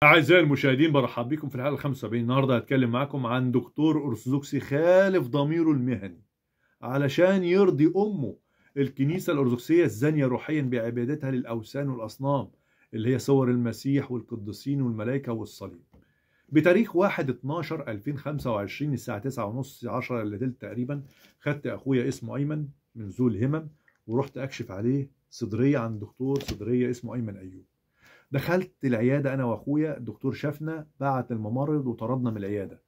أعزائي المشاهدين، برحب بكم في الحلقة 75. النهاردة هتكلم معاكم عن دكتور أرثوذكسي خالف ضميره المهني علشان يرضي أمه الكنيسة الأرثوذكسية الزانية روحيا بعبادتها للأوثان والأصنام اللي هي صور المسيح والقديسين والملائكة والصليب. بتاريخ 1/12/2025 الساعة 9:30 10 إلا تلت تقريبا، خدت أخويا اسمه أيمن من ذو الهمم ورحت أكشف عليه صدرية عند دكتور صدرية اسمه أيمن أيوب. دخلت العيادة أنا وأخويا، الدكتور شافنا بعت الممرض وطردنا من العيادة.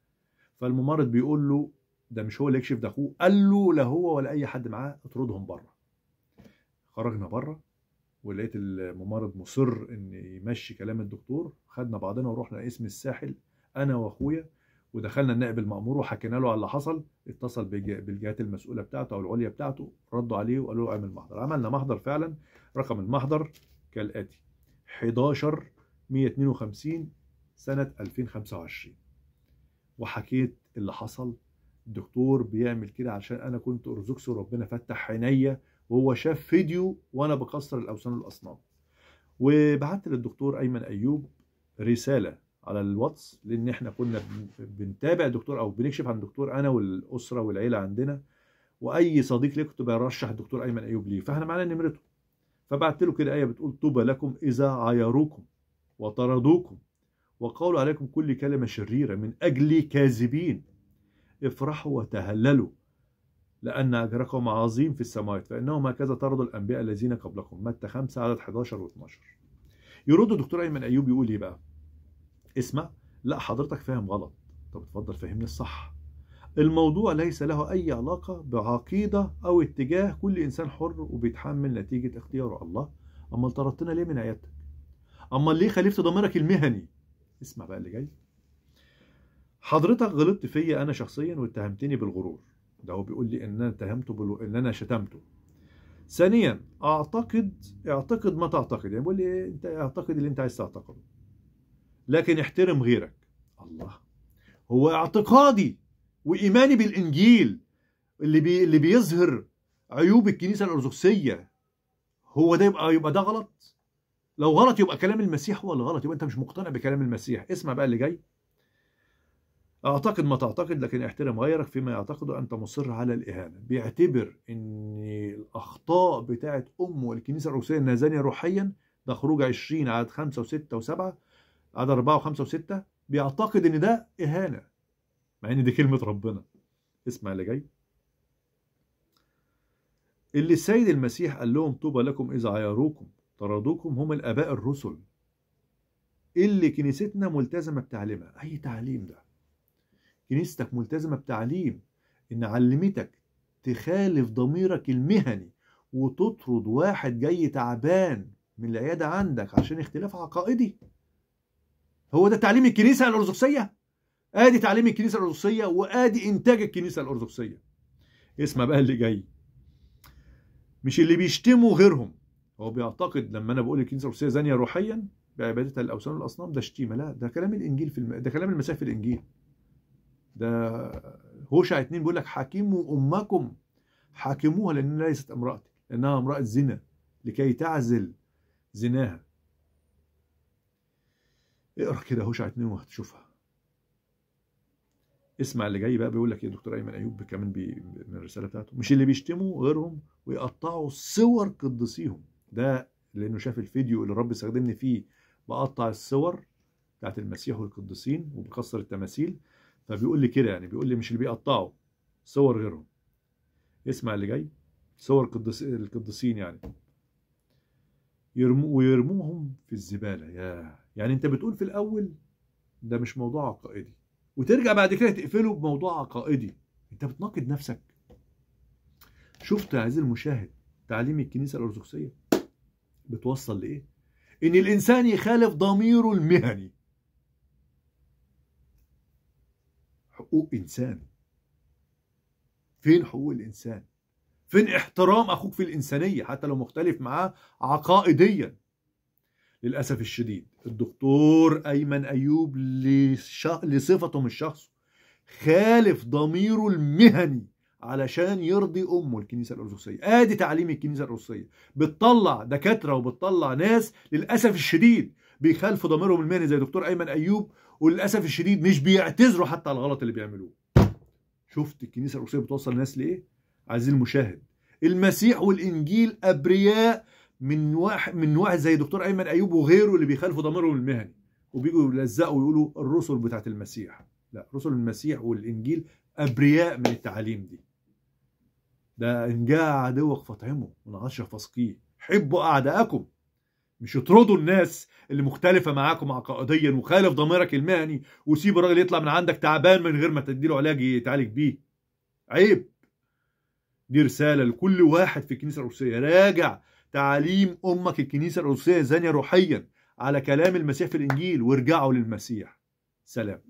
فالممرض بيقول له ده مش هو اللي يكشف، ده أخوه. قال له لا هو ولا أي حد معاه، اطردهم بره. خرجنا بره ولقيت الممرض مصر إن يمشي كلام الدكتور. خدنا بعضنا ورحنا اسم الساحل أنا وأخويا، ودخلنا النائب المأمور وحكينا له على اللي حصل. اتصل بالجهات المسؤولة بتاعته أو العليا بتاعته، ردوا عليه وقالوا له اعمل محضر. عملنا محضر فعلا. رقم المحضر كالآتي: 11/152 سنة 2025. وحكيت اللي حصل. الدكتور بيعمل كده عشان أنا كنت أرثوذكسي وربنا فتح عينيا، وهو شاف فيديو وأنا بكسر الأوثان والأصنام. وبعت للدكتور أيمن أيوب رسالة على الواتس، لأن إحنا كنا بنتابع الدكتور أو بنكشف عن الدكتور أنا والأسرة والعيلة عندنا، وأي صديق لي كنت برشح الدكتور أيمن أيوب ليه، فإحنا معانا نمرته. فبعت له كده آية بتقول: طوبى لكم إذا عايروكم وطردوكم وقالوا عليكم كل كلمة شريرة من أجل كاذبين، افرحوا وتهللوا لأن أجركم عظيم في السماوات فإنهم هكذا طردوا الأنبياء الذين قبلكم. متى 5 عدد 11 و12. يرد الدكتور أيمن أيوب يقول إيه بقى؟ اسمع. لا حضرتك فاهم غلط. طب اتفضل فهمني الصح. الموضوع ليس له أي علاقة بعقيدة أو اتجاه، كل إنسان حر وبيتحمل نتيجة اختياره. الله، أما طردتنا ليه من عيادتك؟ أما ليه خالفت ضميرك المهني؟ اسمع بقى اللي جاي. حضرتك غلطت فيا أنا شخصيا واتهمتني بالغرور. ده هو بيقول لي إن أنا اتهمته إن أنا شتمته. ثانيا، اعتقد ما تعتقد، يعني بيقول لي إيه؟ أنت اعتقد اللي أنت عايز تعتقده، لكن احترم غيرك. الله، هو اعتقادي وإيماني بالإنجيل اللي بيظهر عيوب الكنيسة الأرثوذكسية هو ده يبقى ده غلط؟ لو غلط يبقى كلام المسيح هو اللي غلط، يبقى أنت مش مقتنع بكلام المسيح. اسمع بقى اللي جاي. اعتقد ما تعتقد لكن احترم غيرك فيما يعتقده، أنت مصر على الإهانة. بيعتبر إن الأخطاء بتاعت أمه الكنيسة الأرثوذكسية إنها زانية روحيا. ده خروج 20 عدد 5 و6 و7 عدد 4 و5 و6. بيعتقد إن ده إهانة مع إن دي كلمة ربنا. اسمع اللي جاي. اللي السيد المسيح قال لهم طوبى لكم إذا عايروكم طردوكم هم الآباء الرسل اللي كنيستنا ملتزمة بتعليمها. أي تعليم ده؟ كنيستك ملتزمة بتعليم إن علمتك تخالف ضميرك المهني وتطرد واحد جاي تعبان من العيادة عندك عشان اختلاف عقائدي. هو ده تعليم الكنيسة الأرثوذكسية؟ آدي تعليم الكنيسة الأرثوذكسية وآدي إنتاج الكنيسة الأرثوذكسية. اسمع بقى اللي جاي. مش اللي بيشتموا غيرهم. هو بيعتقد لما أنا بقول الكنيسة الأرثوذكسية زانية روحيا بعبادتها للأوثان والأصنام ده شتيمة. لا، ده كلام الإنجيل ده كلام المسيح في الإنجيل. ده هوشع 2 بيقول لك: حاكموا أمكم، حاكموها لأن ليست امرأتي، لأنها امرأة زنا لكي تعزل زناها. اقرأ كده هوشع 2 وهتشوفها. اسمع اللي جاي بقى. بيقول لك يا دكتور أيمن أيوب كمان من الرسالة بتاعته: مش اللي بيشتموا غيرهم ويقطعوا صور قدسيهم. ده لأنه شاف الفيديو اللي الرب استخدمني فيه بقطع الصور بتاعت المسيح والقديسين وبكسر التماثيل. فبيقول لي كده، يعني بيقول لي مش اللي بيقطعوا صور غيرهم. اسمع اللي جاي. صور القديسين يعني ويرموهم في الزبالة. يعني انت بتقول في الأول ده مش موضوع عقائدي وترجع بعد كده تقفله بموضوع عقائدي. انت بتناقض نفسك. شفت يا عزيزي المشاهد تعليم الكنيسة الأرثوذكسية بتوصل لإيه؟ إن الإنسان يخالف ضميره المهني. حقوق إنسان. فين حقوق الإنسان؟ فين احترام أخوك في الإنسانية حتى لو مختلف معاه عقائديا؟ للأسف الشديد الدكتور أيمن أيوب لصفته من شخصه خالف ضميره المهني علشان يرضي أمه الكنيسة الأرثوذكسية. آدي تعليم الكنيسة الأرثوذكسية. بتطلع دكاترة وبتطلع ناس للأسف الشديد بيخالفوا ضميرهم المهني زي دكتور ايمن ايوب، وللاسف الشديد مش بيعتذروا حتى على الغلط اللي بيعملوه. شفت الكنيسه الارثوذكسيه بتوصل الناس لايه؟ عزيزي المشاهد، المسيح والانجيل ابرياء من واحد زي دكتور ايمن ايوب وغيره اللي بيخالفوا ضميرهم المهني وبيجوا يلزقوا ويقولوا الرسل بتاعت المسيح. لا، رسل المسيح والانجيل ابرياء من التعاليم دي. ده ان جاء عدوك فاطعمه من عشر فاسقيه، حبوا اعداءكم، مش اطردوا الناس اللي مختلفه معاكم عقائديا وخالف ضميرك المهني وسيب الراجل يطلع من عندك تعبان من غير ما تديله علاج يتعالج بيه. عيب. دي رساله لكل واحد في الكنيسه الارثوذكسيه، راجع تعاليم امك الكنيسه الارثوذكسيه زانيه روحيا على كلام المسيح في الانجيل وارجعوا للمسيح. سلام.